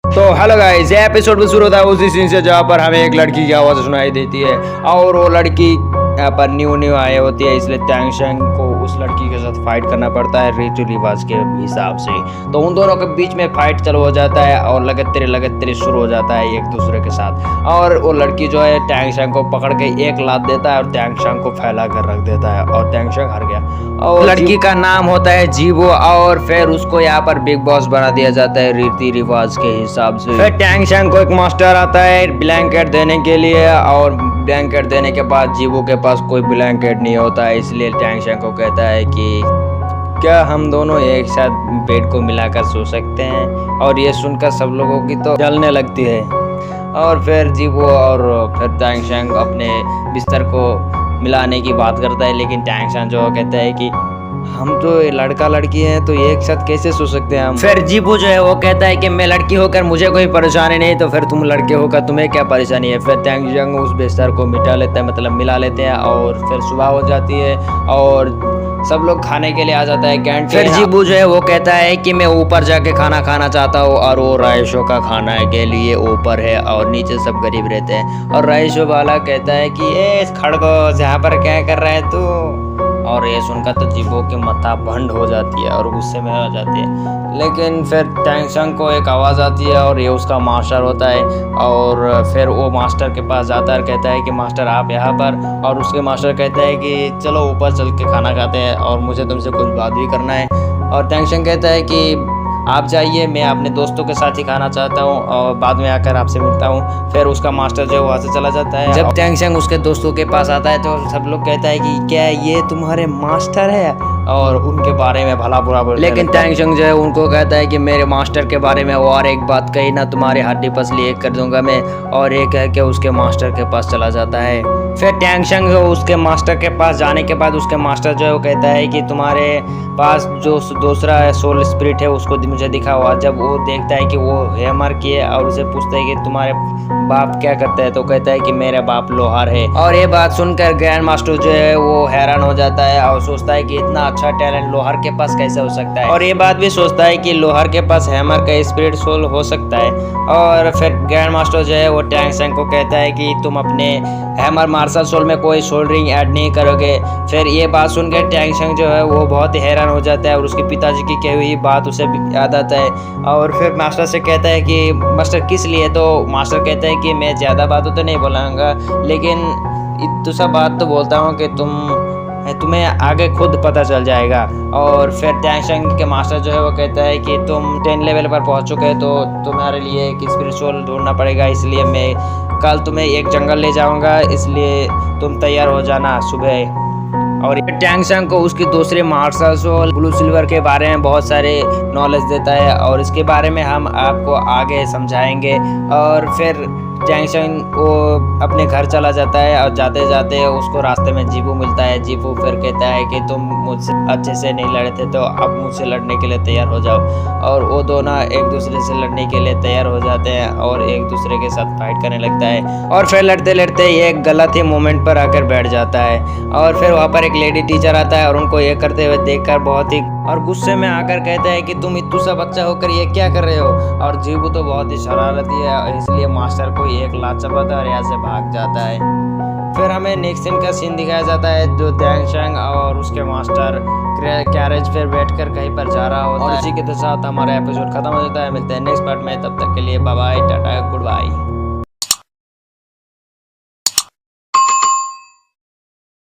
तो hello guys, ये episode में शुरू होता है उसी सीन से जहाँ पर हमें एक लड़की की आवाज़ सुनाई देती है और वो लड़की यहाँ पर न्यू आई होती है, इसलिए टैंग शेंग को उस लड़की के साथ फाइट करना पड़ता है रीति रिवाज के हिसाब से। तो उन दोनों के बीच में फाइट चालू हो जाता है और लगातार शुरू हो जाता है एक दूसरे के साथ। और वो लड़की जो है टैंग शेंग को पकड़ के एक लात देता है और टैंग शेंग को फैला कर रख देता है और टैंग शेंग हार गया। और लड़की का नाम होता है जीवो और फिर उसको यहाँ पर बिग बॉस बना दिया जाता है रीति रिवाज के हिसाब से। फिर टैंग शेंग को एक मास्टर आता है ब्लैंकेट देने के लिए और ब्लैंकेट देने के बाद जीवो के पास कोई ब्लैंकेट नहीं होता है, इसलिए टैंग शेंग को कहता है कि क्या हम दोनों एक साथ बेड को मिलाकर सो सकते हैं। और ये सुनकर सब लोगों की तो जलने लगती है। और फिर जीवो और फिर टैंग शेंग अपने बिस्तर को मिलाने की बात करता है, लेकिन टैंग शेंग जो कहता है कि हम तो लड़का लड़की हैं तो एक साथ कैसे सो सकते हैं हम। फिर जीबू जो है वो कहता है कि मैं लड़की होकर मुझे कोई परेशानी नहीं, तो फिर तुम लड़के होकर तुम्हें क्या परेशानी है। फिर टैंग शेंग उस बिस्तर को मिटा लेता है, मतलब मिला लेते हैं और फिर सुबह हो जाती है और सब लोग खाने के लिए आ जाता है कैंटीन। फिर जीबू जो है वो कहता है कि मैं ऊपर जाके खाना खाना चाहता हूँ और वो राइशो का खाना के लिए ऊपर है और नीचे सब गरीब रहते हैं। और राइशो वाला कहता है कि ए खड़गोश यहाँ पर क्या कर रहा है तू। और ये सुनकर तो जीबो की माथा भंड हो जाती है और गुस्से में हो जाती है। लेकिन फिर टैंग शेंग को एक आवाज़ आती है और ये उसका मास्टर होता है और फिर वो मास्टर के पास जाता है, कहता है कि मास्टर आप यहाँ पर। और उसके मास्टर कहता है कि चलो ऊपर चल के खाना खाते हैं और मुझे तुमसे कुछ बात भी करना है। और टैंग शेंग कहता है कि आप जाइए, मैं अपने दोस्तों के साथ ही खाना चाहता हूँ और बाद में आकर आपसे मिलता हूँ। फिर उसका मास्टर जो है वहाँ से चला जाता है। जब टैंग शेंग उसके दोस्तों के पास आता है तो सब लोग कहता है कि क्या ये तुम्हारे मास्टर है और उनके बारे में भला बुरा बोलते हैं। लेकिन टैंग शेंग जो है उनको कहता है कि मेरे मास्टर के बारे में और एक बात कही ना तुम्हारी हड्डी पसली एक कर दूंगा मैं। और एक है कि उसके मास्टर के पास चला जाता है। फिर टैंग शेंग उसके मास्टर के पास जाने के बाद उसके मास्टर जो है वो कहता है कि तुम्हारे पास जो दूसरा सोल स्पिरिट है उसको मुझे दिखा हुआ। जब वो देखता है कि वो हैमर किए और उसे पूछता है कि तुम्हारे बाप क्या करते हैं, तो कहता है कि मेरा बाप लोहार है। और ये बात सुनकर ग्रैंड मास्टर जो है वो हैरान हो जाता है और सोचता है कि इतना अच्छा टैलेंट लोहार के पास कैसे हो सकता है। और ये बात भी सोचता है कि लोहार के पास हैमर का स्पिरिट सोल हो सकता है। और फिर ग्रैंड मास्टर जो है वो टैंग शेंग को कहता है कि तुम अपने हैमर मार्शल सोल में कोई सोल रिंग ऐड नहीं करोगे। फिर ये बात सुनकर टैंग शेंग जो है वो बहुत ही हैरान हो जाता है और उसके पिताजी की कही हुई बात उसे याद आता है। और फिर मास्टर से कहता है कि मास्टर किस लिए, तो मास्टर कहता है कि मैं ज़्यादा बातों तो नहीं बोलूँगा, लेकिन दूसरा बात तो बोलता हूँ कि तुम्हें आगे खुद पता चल जाएगा। और फिर टैंग शेंग के मास्टर जो है वो कहता है कि तुम 10 लेवल पर पहुंच चुके हैं तो तुम्हारे लिए एक स्पिरिचुअल ढूंढना पड़ेगा, इसलिए मैं कल तुम्हें एक जंगल ले जाऊंगा, इसलिए तुम तैयार हो जाना सुबह। और टैंग शेंग को उसकी दूसरे मार्शल सोल ब्लू सिल्वर के बारे में बहुत सारे नॉलेज देता है और इसके बारे में हम आपको आगे समझाएंगे। और फिर टैंग शेंग वो अपने घर चला जाता है और जाते जाते उसको रास्ते में जीबू मिलता है। जीबू फिर कहता है कि तुम मुझसे अच्छे से नहीं लड़े थे तो अब मुझसे लड़ने के लिए तैयार हो जाओ। और वो दोनों एक दूसरे से लड़ने के लिए तैयार हो जाते हैं और एक दूसरे के साथ फाइट करने लगता है। और फिर लड़ते लड़ते ये एक गलत ही मोमेंट पर आकर बैठ जाता है। और फिर वहाँ पर एक लेडी टीचर आता है और उनको ये करते हुए देखकर बहुत ही और गुस्से में आकर कहता है कि तुम इतना सा बच्चा होकर ये क्या कर रहे हो। और जीबू तो बहुत ही शरारती है और इसलिए मास्टर को एक लात चपाता है और यहाँ से भाग जाता है। फिर हमें नेक्स्ट सीन का सीन दिखाया जाता है जो टैंग शेंग और उसके मास्टर कैरेज पर बैठकर कहीं पर जा रहा होता है। और इसी के साथ हमारा एपिसोड खत्म हो जाता है। मिलते हैं नेक्स्ट पार्ट में, तब तक के लिए bye bye, tata, good bye.